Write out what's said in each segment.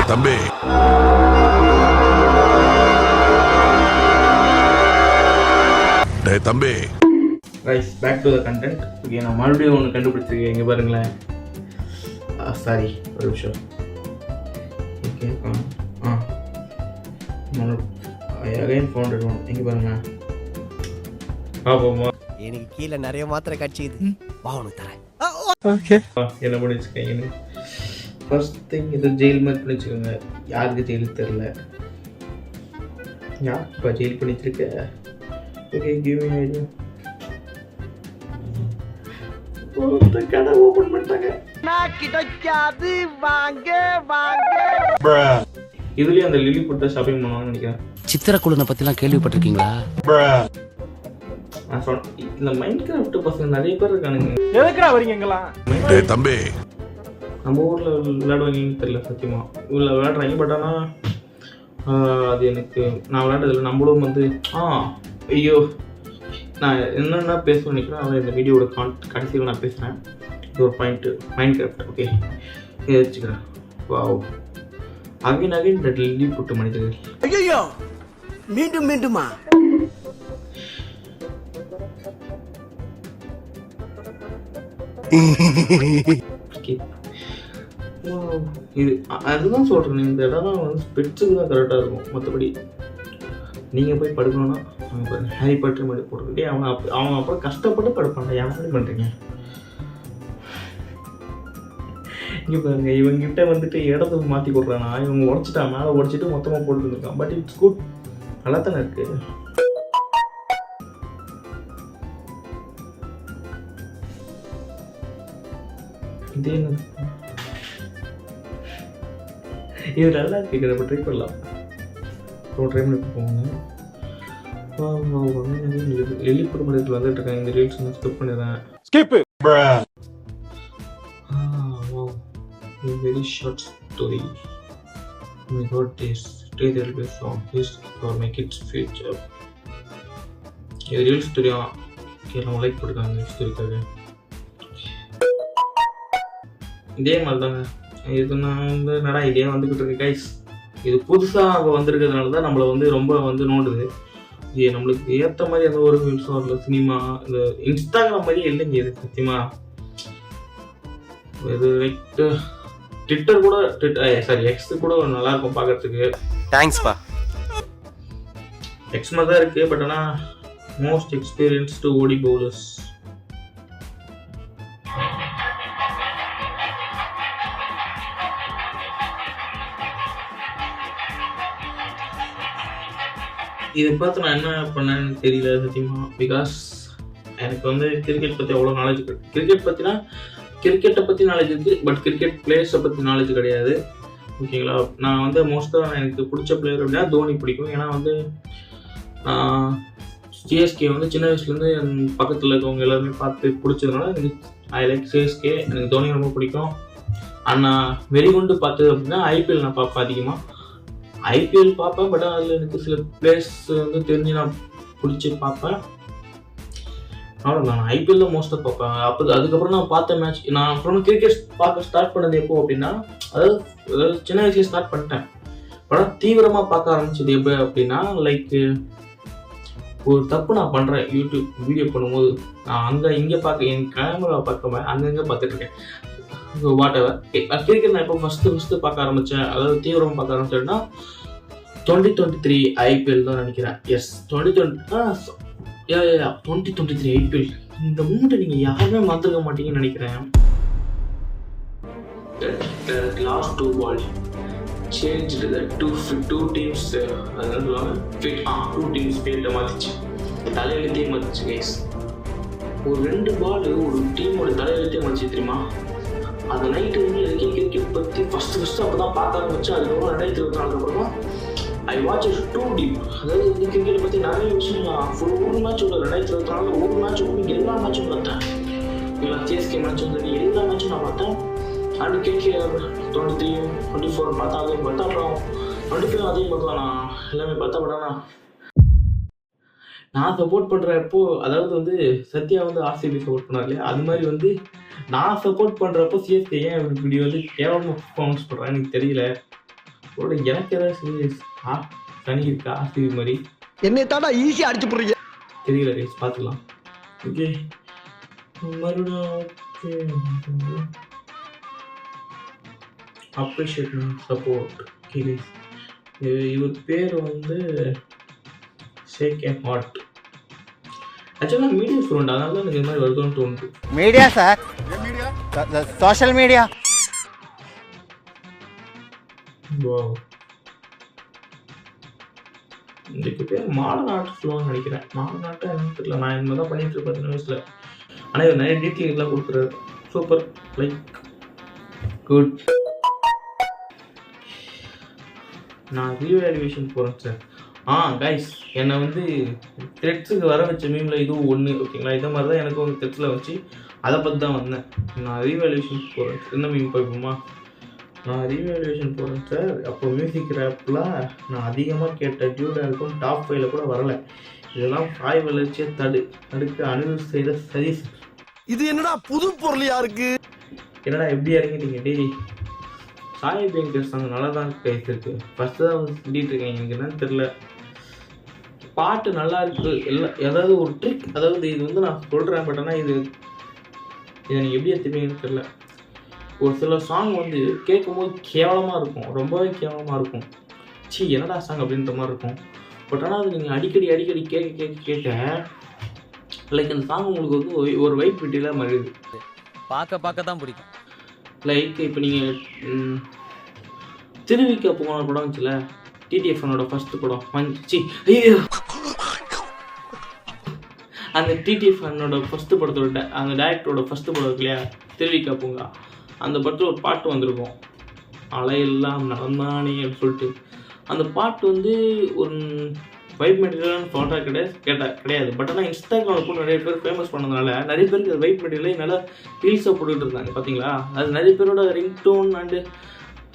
தம்பி தம்பி rise back to the content. Okay, நான் மறுபடியும் ஒன்று கண்டுபிடிச்சிருக்கேன். இங்கே பாருங்களேன். சாரி, ஒரு நிமிஷம். Okay, again 401. இங்கே பாருங்க. பாப்போமா, எனக்கு கீழே நிறைய மாத்திரை கட்சிக்குது. வா உனக்கு தரேன். ஓகே, என்ன பண்ணி வச்சுக்கோங்க. ஃபர்ஸ்ட் திங், இது ஜெயில் மாதிரி பண்ணி வச்சுக்கோங்க. யாருக்கு ஜெயிலுக்கு தெரில, யார் இப்போ ஜெயில் பண்ணி வச்சிருக்க. Okay, give me idea. கடை ஓபன் பண்ணிட்டாங்க. கிடைக்காது, வாங்க வாங்க. இதுலயும் அந்த லிலி புட்ட ஷாப்பிங் பண்ணுவாங்கன்னு நினைக்கிறேன். சித்திரக்குழுனை பத்திலாம் கேள்விப்பட்டிருக்கீங்களா? நான் சொன்னேன், இந்த மைண்ட் கிராஃப்ட் பசங்க நிறைய பேர் இருக்கானுங்க. எதுக்குடா வரீங்களா தம்பி? நம்ம ஊர்ல விளையாடுவாங்கன்னு தெரியல சத்தியமா. இவ்வளோ விளையாடுறாங்க. பட் ஆனால் அது எனக்கு நான் விளையாடுறதில்ல. நம்மளும் வந்து ஐயோ, நான் என்னென்ன பேசணும்னு நினைக்கிறேன். அதான் இந்த வீடியோட கடைசியில் நான் பேசுகிறேன். இது ஒரு பாயிண்ட்டு, மைண்ட் கிராஃப்ட். ஓகே, இதை வச்சுக்கிறேன். வாவ், அகைன் அகைன் லில்லி புட்டு மனிதர்கள். ஐயோ, மீண்டும் மீண்டுமா? இது அதுதான் சொல்கிறேன். இந்த இடம்லாம் வந்து பெட்ஸுக்கு தான் கரெக்டாக இருக்கும். மற்றபடி நீங்கள் போய் படுக்கணும்னா ஹாரி பாட்டர் மாதிரி போட்டுக்கிட்டே அவங்க அப்புறம் கஷ்டப்பட்டு படுப்பாங்க. ஏன் மாதிரி பண்ணுறீங்க? இங்கே பாருங்க, இவங்ககிட்ட வந்துட்டு இடத்த மாற்றி கொடுக்குறானா. இவங்க உடச்சிட்டா, மேலே உடச்சிட்டு மொத்தமாக போட்டு இருக்கான். பட் இட்ஸ் குட், நல்லா தானே இருக்கு. இதே இது நல்லா இருக்கு. நம்ம ட்ரை பண்ணலாம். ட்ரை பண்ணி போகணும். எலிப்பூர் மடத்தில் வந்துட்டு இருக்கேன். இந்த ரீல்ஸ் வந்து ஸ்கிப் பண்ணிடுறேன். Skip. Very short story. We got this. Stay there with from this for my kids future. இது ரீல்ஸ் தெரியும். கேரளம் லைக் போட்டுருக்காங்க ஸ்டோரிக்காக. இதே மாதிரி தாங்க. இது நான் வந்து நடா இதே வந்துக்கிட்டு இருக்கு கைஸ். இது புதுசாக வந்திருக்கிறதுனால தான் நம்மளை வந்து ரொம்ப வந்து நோண்டுது. இது நம்மளுக்கு ஏற்ற மாதிரி எந்த ஒரு ரீல்ஸும் வரல. சினிமா, இந்த இன்ஸ்டாகிராம் மாதிரியே இல்லைங்க இது சத்தியமாக. இது லைக் ட்விட்டர் கூட எக்ஸ் கூட நல்லா இருக்கும் பார்க்கறதுக்கு. தேங்க்ஸ்பா. எக்ஸ் மாதிரி தான் இருக்குது. பட் ஆனால் மோஸ்ட் எக்ஸ்பீரியன்ஸ்டு ஓடி பவுலர்ஸ். இதை பார்த்து நான் என்ன பண்ணேன்னு தெரியல சத்தியமாக. பிகாஸ் எனக்கு வந்து கிரிக்கெட் பற்றி அவ்வளோ நாலேஜ் கிடையாது. கிரிக்கெட்டை பற்றி நாலேஜ் இருக்குது. பட் கிரிக்கெட் பிளேயர்ஸை பற்றி நாலேஜ் கிடையாது. ஓகேங்களா? நான் வந்து மோஸ்ட்டாக எனக்கு பிடிச்ச பிளேயர் அப்படின்னா தோனி பிடிக்கும். ஏன்னா வந்து சிஎஸ்கே வந்து சின்ன வயசுலேருந்து என் பக்கத்தில் இருக்கவங்க எல்லாருமே பார்த்து பிடிச்சதுனால எனக்கு ஐ லைக் சிஎஸ்கே. எனக்கு தோனி ரொம்ப பிடிக்கும். ஆனால் வெறிகுண்டு பார்த்தது அப்படின்னா ஐபிஎல் நான் பார்ப்பேன் அதிகமாக. ஐபிஎல் பார்ப்பேன். பட் அதில் எனக்கு சில பிளேயர்ஸ் வந்து தெரிஞ்சு நான் பிடிச்சி பார்ப்பேன். அவ்வளோதான். நான் ஐபிஎல் தான் மோஸ்ட்டாக பார்ப்பேன். அதுக்கப்புறம் நான் பார்த்த மேட்ச், நான் அப்புறம் கிரிக்கெட் பார்க்க ஸ்டார்ட் பண்ணது எப்போ அப்படின்னா, அதாவது சின்ன வயசுல ஸ்டார்ட் பண்ணிட்டேன். பட் தீவிரமாக பார்க்க ஆரம்பிச்சது எப்போ அப்படின்னா, லைக் ஒரு தப்பு நான் பண்ணுறேன். யூடியூப் வீடியோ பண்ணும்போது நான் அங்கே இங்கே பார்க்க என் கேமரா பார்க்க அங்கங்கே பார்த்துட்ருக்கேன். What ever. கிரிக்கெட் நான் இப்போ ஃபஸ்ட்டு பார்க்க ஆரம்பித்தேன். அதாவது தீவிரமாக பார்க்க ஆரம்பிச்சேன்னா 2023 ஐபிஎல் தான் நினைக்கிறேன். Yes, 2023 IPL. இந்த மூமெண்ட்டை நீங்கள் யாருமே மறந்துக்க மாட்டீங்கன்னு நினைக்கிறேன். Last 2 balls changed the two teams. அதாவது 2 teams ஃபீல்டை மாற்றிச்சு, தலையெழுத்தே மாற்றிச்சு கைஸ். ஒரு 2 பால் ஒரு டீமோட தலையெழுத்தே மாற்றிச்சு தெரியுமா? அந்த நைட்டு வந்து எனக்கு கிரிக்கெட் பற்றி ஃபஸ்ட்டு அப்போ தான் பார்க்க ஆரம்பிச்சு. அதுக்கப்புறம் 2024 அப்புறமா ஐ வாட்ச் 2 deep. அதாவது வந்து கிரிக்கெட்டை பற்றி நிறைய விஷயம் ஒரு மேட்ச் உள்ள 2024 ஒரு மேட்ச் ஒன்று எல்லா மேட்சும் பார்த்தேன். இல்லை சிஎஸ்கே மேட்ச் வந்து எல்லா மேட்சும் நான் பார்த்தேன். அண்ட் KKR 23, 24 பார்த்தா அதையும் பார்த்தா. அப்புறம் 25 அதையும் பார்த்தா. நான் எல்லாமே பார்த்தா. பட் ஆனால் நான் சப்போர்ட் பண்ணுறப்போ, அதாவது வந்து சத்யா வந்து ஆர்சிபி சப்போர்ட் பண்ணார் இல்லையா, அது மாதிரி வந்து நான் சப்போர்ட் பண்ணுறப்போ சிஎஸ்கே ஏன் இப்படி வந்து கேவலமாக பர்ஃபார்மன்ஸ் பண்ணுறான்னு எனக்கு தெரியல. சொல்ற எனக்கு ஏதாவது சீரியஸ் சனி இருக்கா ஆசிரியர் மாதிரி என்னை தாண்டா ஈஸியா அடிச்சு போடுறீங்க. தெரியல கைஸ், பார்த்துக்கலாம். ஓகே மறுபடியும் அப்ரிஷியேட் சப்போர்ட். ஓகே கைஸ், இவர் பேர் வந்து ஷேக் எ ஹார்ட். ஆக்சுவலாக மீடியா ஸ்டூடெண்ட், அதனால தான் எனக்கு இந்த மாதிரி வருதுன்னு தோணுது. Media sir, social media. Wow, இதுக்கு பேர் மாடர்ன் ஆர்ட் ஃப்ளோன்னு நினைக்கிறேன். மாடர்ன் ஆர்ட்டாக என்னன்னு தெரியல, நான் இந்த மாதிரி தான் பண்ணிட்டு இருக்கேன் 10 நிமிஷத்தில். ஆனால் இவர் நிறைய டீட்டெயிலாம் கொடுக்குறாரு. Super, like good. நான் ரீவேல்யூவேஷன் போகிறேன் சார். கைஸ், என்னை வந்து த்ரெட்ஸுக்கு வர வச்ச மீமில் இதுவும் ஒன்று. ஓகேங்களா, இதை மாதிரி தான் எனக்கு ஒரு த்ரெட்ஸில் வச்சு அதை பற்றி தான் வந்தேன். நான் ரீவேல்யூவேஷன் போகிறேன். என்ன மீம் பார்ப்போமா? நான் ரீவேல்யூவேஷன் போகிறேன் சார். அப்போ மியூசிக் ரேப்பில் நான் அதிகமாக கேட்ட டியூட் ஆல்பம் டாப் 5ல் கூட வரலை. இதெல்லாம் சாய் வளர்ச்சியை தடுக்க அனிருத் செய்த சரி. இது என்னடா புது பொருளியா இருக்கு? என்னடா எப்படி இறங்கிட்டீங்க? டேய், சாய் பேங்கர் சாங் நல்லா தான் இருக்கு. ஃபஸ்ட்டு தான் வந்து சொல்லிட்டு இருக்கேன், எனக்கு என்னன்னு தெரில. பாட்டு நல்லா இருக்கு. ஏதாவது ஒரு ட்ரிக், அதாவது இது வந்து நான் சொல்கிறேன், பட் ஆனால் இதை நீங்கள் எப்படி எடுத்துப்பீங்கன்னு தெரில. ஒரு சில சாங் வந்து கேட்கும்போது கேவலமாக இருக்கும், ரொம்பவே கேவலமாக இருக்கும். என்னடா சாங் அப்படின்ற மாதிரி இருக்கும். பட் ஆனால் அது நீங்கள் அடிக்கடி கேட்க லைக் அந்த சாங் உங்களுக்கு வந்து ஒரு வைப் விட்டியில் மாறிடுது. பார்க்க தான் பிடிக்கும். லைக் இப்போ நீங்கள் திருவிக்க போன படம் வந்துச்சுல, டிடிஎஃப்னோட ஃபஸ்ட்டு படம் ஐயோ, அந்த டிடிஎஃப்னோட ஃபஸ்ட்டு படத்தோட அந்த டேரக்டரோட ஃபஸ்ட்டு படம் இருக்கு இல்லையா, திருவிக்கா பூங்கா, அந்த படத்தில் ஒரு பாட்டு வந்திருக்கும், அலையெல்லாம் நடந்தானே அப்படின்னு சொல்லிட்டு. அந்த பாட்டு வந்து ஒரு வைப் மெட்டீரியல்னு சொல்கிறா கிடையாது. பட் ஆனால் இன்ஸ்டாகிராமில் கூட நிறைய பேர் ஃபேமஸ் பண்ணதுனால நிறைய பேருக்கு அது வைப் மெட்டீரியலே நல்லா ரீல்ஸாக போட்டுக்கிட்டு இருந்தாங்க. பார்த்தீங்களா, அது நிறைய பேரோட ரிங்டோன் அண்டு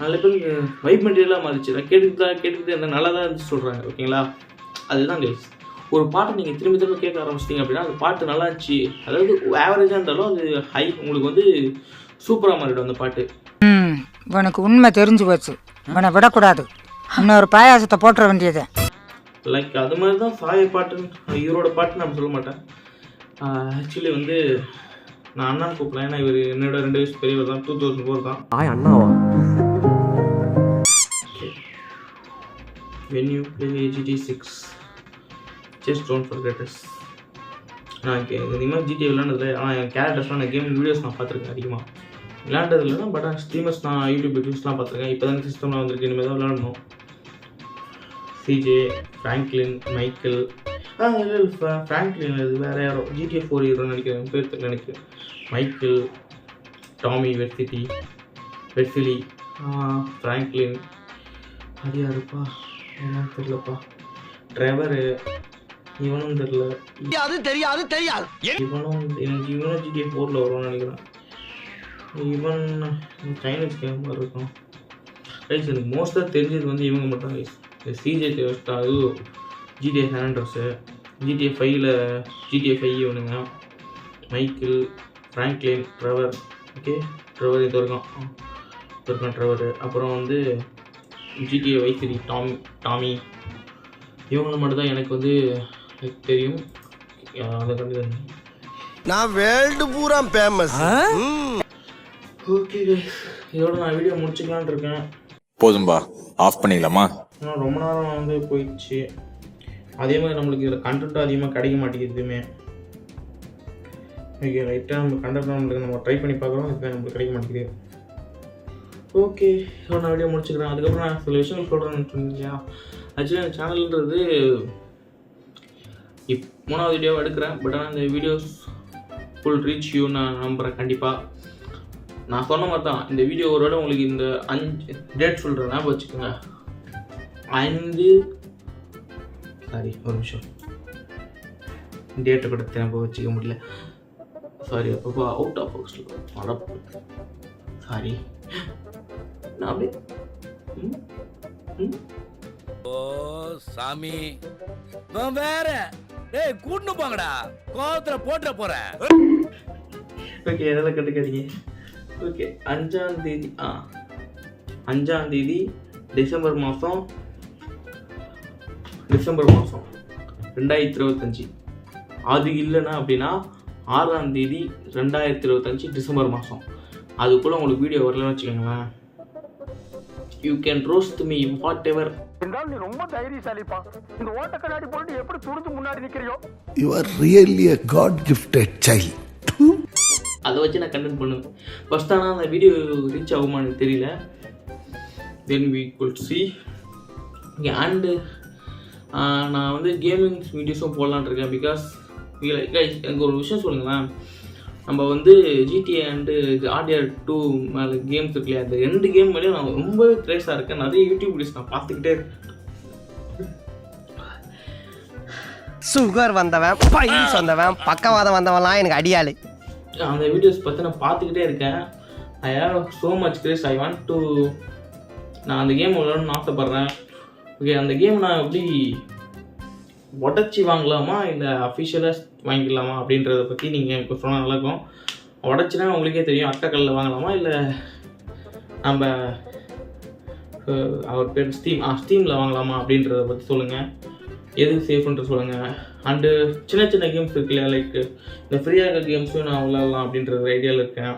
நிறைய பேருக்கு வைப் மெட்டீரியலாக மாறிச்சு. அதை கேட்டுக்கிட்டு இருந்தால் நல்லா தான் இருந்துச்சு சொல்கிறாங்க. ஓகேங்களா, அதுதான் கைஸ். ஒரு பாட்டை நீங்கள் திரும்ப கேட்க ஆரம்பிச்சிட்டிங்க அப்படின்னா அந்த பாட்டு நல்லா இருந்துச்சு, அதாவது ஆவரேஜாக இருந்தாலும் அது ஹை உங்களுக்கு வந்து சூப்பராக மாறிடும் அந்த பாட்டு. உனக்கு உண்மை தெரிஞ்சு போச்சு, உன்னை விடக்கூடாது, இன்னொரு பாயாசத்தை போட்டுற வேண்டியது. லைக் அது மாதிரி தான் சாய பாட்டுன்னு இவரோட பாட்டுன்னு நான் சொல்ல மாட்டேன். ஆக்சுவலி வந்து நான் அண்ணான்னு கூப்பிடலாம், ஏன்னா இவர் என்னோட 2 வயசு பெரியவர் தான். 2004 தான். அண்ணாவா? When you play GTA 6 just don't forget us. நான் அதிகமாக GTA விளாண்டதில்லை, ஆனால் என் கேரக்டர்ஸ்லாம் நான் கேமிங் வீடியோஸ் நான் பார்த்துருக்கேன். அதிகமாக விளாண்டது இல்லைன்னா, பட் ஸ்ட்ரீமர்ஸ் நான் யூடியூப் வீடியோஸ்லாம் பார்த்துருக்கேன். இப்போ தான் சிஸ்டம்லாம் வந்துருக்கு, இனிமேல் தான் விளாடணும். சிஜே, ஃப்ராங்க்லின், மைக்கேல், இல்லை ஃப்ராங்க்லின் இது வேறு யாரோ GTA 4 ஹீரோன்னு நினைக்கிறேன், பேர் தெரியல எனக்கு. மைக்கேல், டாமி வெர்சிலி, ஃப்ராங்க்லின், அது யாருப்பா என்னன்னு தெரியலப்பா. ட்ரெவரு, இவனும் தெரியல. தெரியாது இவனும் GTA 4ல் வருவான்னு நினைக்கிறேன். இவன் சைனீஸ் கேம் மாதிரி இருக்கும் ரைஸ். எனக்கு மோஸ்ட்டாக தெரிஞ்சது வந்து இவங்க மட்டும் ரைஸ். சிஜே தேவஸ்டா, அது GTA San Andreas, GTA 5 இவனுங்க, Michael, Franklin, Trevor. Okay, Trevor இது இருக்கான் ட்ரெவரு. அப்புறம் வந்து GTA Vice City டாமி. இவங்களை மட்டும்தான் எனக்கு வந்து தெரியும். அதை கண்டு நான் வேர்ல்டு பூரா ஃபேமஸ். ஓகே, இதோட நான் வீடியோ முடிச்சுக்கலான் இருக்கேன். போதும்பா, ஆஃப் பண்ணிடலாமா? ஆனால் ரொம்ப நேரம் வந்து போயிடுச்சு. அதே மாதிரி நம்மளுக்கு இதில் கண்டென்ட்டும் அதிகமாக கிடைக்க மாட்டேங்குது எதுவுமே. ஓகே, ரைட்டாக நம்ம கண்டென்ட் நம்மளுக்கு நம்ம ட்ரை பண்ணி பார்க்குறோம், இதுதான் நம்மளுக்கு கிடைக்க மாட்டேங்குது. ஓகே, இதோட நான் வீடியோ முடிச்சுக்கிறேன். அதுக்கப்புறம் நான் சில விஷயங்கள் சொல்கிறேன்னு சொன்னீங்க. ஆக்சுவலி அந்த சேனல்ன்றது 3வது வீடியோவை எடுக்கிறேன். பட் ஆனால் இந்த வீடியோஸ் ஃபுல் ரீச் யூ நான் நம்புகிறேன். கண்டிப்பாக நான் சொன்ன மாதிரி தான் இந்த வீடியோ ஒரு வேளை உங்களுக்கு இந்த 5 டேட் சொல்கிறேன், ஞாபகம் வச்சுக்கோங்க. 5 ஒரு நிமிஷம், டேட்டை கூட ஞாபகம் வச்சுக்க முடியல. சாரி, அப்பப்போ அவுட் ஆஃப் ஃபோக்கஸ். சாரி, நான் அப்படியே ஓ சாமி, நான் வேற கூட்டு போங்கடா, கோவத்துல போட்டுற போறேன். ஓகே, அதெல்லாம் கட்டுக்காதீங்க. ஓகே, 5ஆம் தேதி டிசம்பர் மாதம் 2025. அது இல்லைன்னா அப்படின்னா 6ஆம் தேதி 2025 டிசம்பர் மாதம். அதுக்குள்ளே உங்களுக்கு வீடியோ வரலன்னு வச்சுக்கோங்களேன், you can roast me whatever. நீ ரொம்ப தைரியசாலிப்பா. இந்த ஓட்ட கண்ணாடி போட்டு எப்படி துணிஞ்சு முன்னாடி நிக்கிறியோ? You are really a God gifted child. அதை வச்சு நான் கண்டென்ட் பண்ணுவேன். ஃபஸ்ட் ஆனால் அந்த வீடியோ ரீச் ஆகுமா எனக்கு தெரியல. Then we could see. And நான் வந்து கேமிங் வீடியோஸும் போடலான் இருக்கேன். பிகாஸ் எனக்கு ஒரு விஷயம் சொல்லுங்களேன், நம்ம வந்து GTA அண்டு RDR 2 மேலே கேம்ஸ் இருக்கு இல்லையா, அந்த 2 கேம் மேலேயும் நான் ரொம்பவே க்ரேஸாக இருக்கேன். நிறைய யூடியூப் வீடியோஸ் நான் பார்த்துக்கிட்டே இருக்கேன். சுகர் வந்தவன், பைல்ஸ் வந்தவன், பக்கவாதம் வந்தவன்லாம் எனக்கு அடியாளு. அந்த வீடியோஸ் பார்த்து நான் பார்த்துக்கிட்டே இருக்கேன். I have so much grace. I want to, நான் அந்த கேம் விளையாடணும்னு ஆசைப்பட்றேன். ஓகே, அந்த கேம் நான் எப்படி உடச்சி வாங்கலாமா இல்லை அஃபிஷியலாக வாங்கிக்கலாமா அப்படின்றத பற்றி நீங்கள் எனக்கு சொன்னால் நல்லாயிருக்கும். உடச்சினா உங்களுக்கே தெரியும், அக்காக்கல்லில் வாங்கலாமா இல்லை நம்ம அவர் பேர் ஸ்டீமில் வாங்கலாமா அப்படின்றத பற்றி சொல்லுங்கள். எது சேஃப்ன்ற சொல்லுங்கள். அண்டு சின்ன சின்ன கேம்ஸ் இருக்கு இல்லையா, லைக் இந்த ஃப்ரீயாக இருக்க கேம்ஸும் நான் விளையாடலாம் அப்படின்ற ஐடியாவில் இருக்கேன்.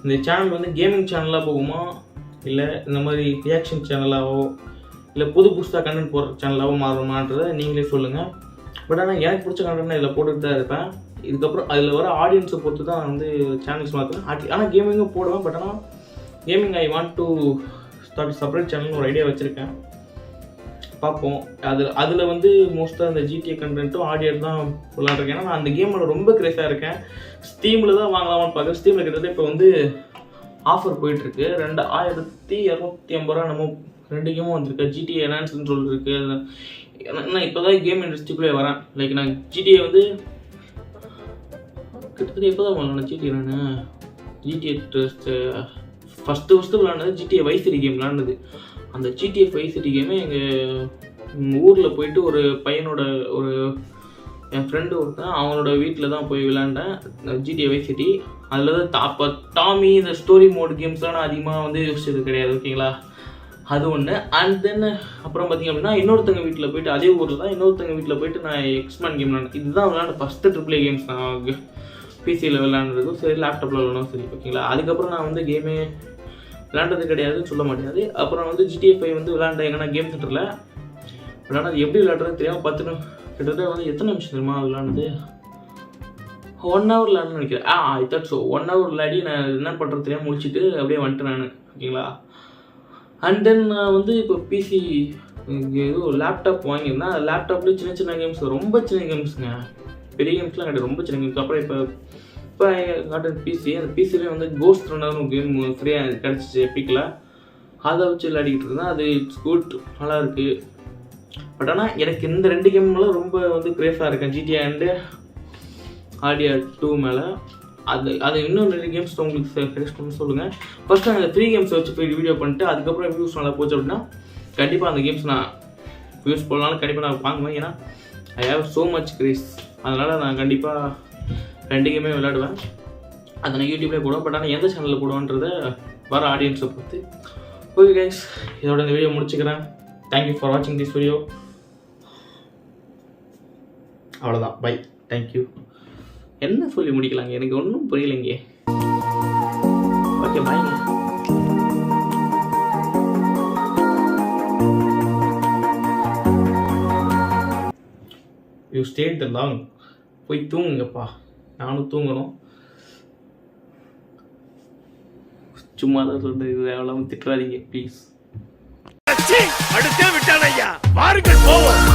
இந்த சேனல் வந்து கேமிங் சேனலாக போகுமா இல்லை இந்த மாதிரி ரியாக்ஷன் சேனலாகவோ இல்லை புதுசாக கண்டென்ட் போடுற சேனலாகவும் மாறுமான்றதை நீங்களே சொல்லுங்கள். பட் ஆனால் எனக்கு பிடிச்ச கண்டென்ட் இதில் போட்டுட்டு தான் இருப்பேன். இதுக்கப்புறம் அதில் வர ஆடியன்ஸை பொறுத்து தான் நான் வந்து சேனல்ஸ் மாற்றுவேன். ஆனால் கேமிங்கும் போடுவேன். பட் ஆனால் gaming I want to start separate சேனல்னு ஒரு ஐடியா வச்சுருக்கேன். பார்ப்போம். அதில் வந்து மோஸ்ட்டாக அந்த GTA கண்டென்ட்டும் ஆடியர் தான் விளாட்ருக்கேன். ஏன்னா நான் அந்த கேமோட ரொம்ப கிரேஸாக இருக்கேன். ஸ்டீமில் தான் வாங்கலாமான்னு பார்க்குறேன். ஸ்டீமில் கிட்டத்தட்ட இப்போ வந்து ஆஃபர் போயிட்டுருக்கு. 2250 நம்ம 2 கேமும் வந்திருக்கு. GTA என்ஹான்ஸ்னு சொல்லிருக்கு. நான் இப்போ தான் கேம் இண்டஸ்ட்ரிக்குள்ளே வரேன். லைக் நான் GTA வந்து கிட்டத்தட்ட எப்போ தான் வாங்கினேன் GTA. நான் GTA ஃபஸ்ட்டு விளாண்டது GTA Vice City கேம் விளாண்டது. அந்த GTA Vice City கேமே எங்கள் ஊரில் போயிட்டு ஒரு பையனோட என் ஃப்ரெண்டு ஒருத்தன் அவனோட வீட்டில் தான் போய் விளாண்டேன் GTA Vice City. அதில் தான் அப்போ டாமி இந்த ஸ்டோரி மோட் கேம்ஸ்லாம் நான் அதிகமாக வந்து யோசிச்சது கிடையாது. ஓகேங்களா, அது ஒன்று. அண்ட் தென் அப்புறம் பார்த்திங்க அப்படின்னா இன்னொருத்தங்க வீட்டில் போயிட்டு, அதே ஊரில் தான் இன்னொருத்தங்க வீட்டில் போயிட்டு நான் எக்ஸ்மேன் கேம் விளாண்டேன். இதுதான் விளாண்ட ஃபஸ்ட்டு AAA கேம்ஸ் நான் பிசியில் விளாண்டுறதும் சரி, லேப்டாப்பில் விளாடணும் சரி. ஓகேங்களா, அதுக்கப்புறம் நான் வந்து கேமே விளாண்டது கிடையாதுன்னு சொல்ல முடியாது. அப்புறம் வந்து GTA 5 வந்து விளாண்டேன் எங்கன்னா கேம் சென்டரில். விளாண்டது அது எப்படி விளாட்றது தெரியாமல் பார்த்துட்டு கிட்டத்தட்ட வந்து எத்தனை நிமிஷம் தெரியுமா விளாண்டது, 1 hour விளாட்னு நினைக்கிறேன். ஐ தாட் ஸோ 1 hour விளையாடி நான் என்ன பண்ணுறது தெரியாமல் முடிச்சுட்டு அப்படியே வந்துட்டேன் நான். ஓகேங்களா, அண்ட் தென் நான் வந்து இப்போ பிசி ஏதோ லேப்டாப் வாங்கியிருந்தேன். லேப்டாப்லேயே சின்ன சின்ன கேம்ஸ், ரொம்ப சின்ன கேம்ஸுங்க, பெரிய கேம்ஸ்லாம் கிடையாது, ரொம்ப சின்ன கேம்ஸ். அப்புறம் இப்போ காட்டன் பிசி, அந்த பிசிலே வந்து கோஸ்ட் ரன்னர்னு கேம் ஃப்ரீயாக கிடச்சிச்சு எப்பிக்கில். அதை வச்சு விளையாடிக்கிட்டு இருந்தேன். அது இட்ஸ் குட், நல்லா இருக்குது. பட் ஆனால் எனக்கு இந்த 2 கேம்லாம் ரொம்ப வந்து கிரேஸாக இருக்கேன், GTA அண்டு RDR 2 மேலே. அது இன்னும் 2 கேம்ஸ் உங்களுக்கு சஜெஸ்ட் பண்ண சொல்லுங்கள். ஃபஸ்ட்டு நான் அந்த ஃப்ரீ கேம்ஸை வச்சு போய் வீடியோ பண்ணிட்டு அதுக்கப்புறம் வியூஸ் நல்லா போச்சு அப்படின்னா கண்டிப்பாக அந்த கேம்ஸ் நான் வியூஸ் போடலான்னு கண்டிப்பாக நான் வாங்குவேன். ஏன்னா I have so much grace. அதனால் நான் கண்டிப்பாக 2 கேமே விளையாடுவேன். அதை நான் யூடியூப்லேயே போடுவேன். பட் ஆனால் எந்த சேனலில் போடுவேன்றதை வர ஆடியன்ஸை பொறுத்து. ஓகே கைஸ், இதோட இந்த வீடியோ முடிச்சுக்கிறேன். தேங்க்யூ ஃபார் வாட்சிங் திஸ் வீடியோ. அவ்வளோதான், பை, தேங்க்யூ. என்ன சொல்லி முடிக்கலாங்க, எனக்கு ஒன்றும் புரியலைங்க. ஓகே, பாய்ங்க. You state the long. போய் தூங்குங்கப்பா, நானும் தூங்கணும். சும்மா தான் சொல்றது, எவ்வளவு திட்டுறாதீங்க ப்ளீஸ். அடுத்தே விட்டான் ஐயா, வாருங்கள் போவோம்.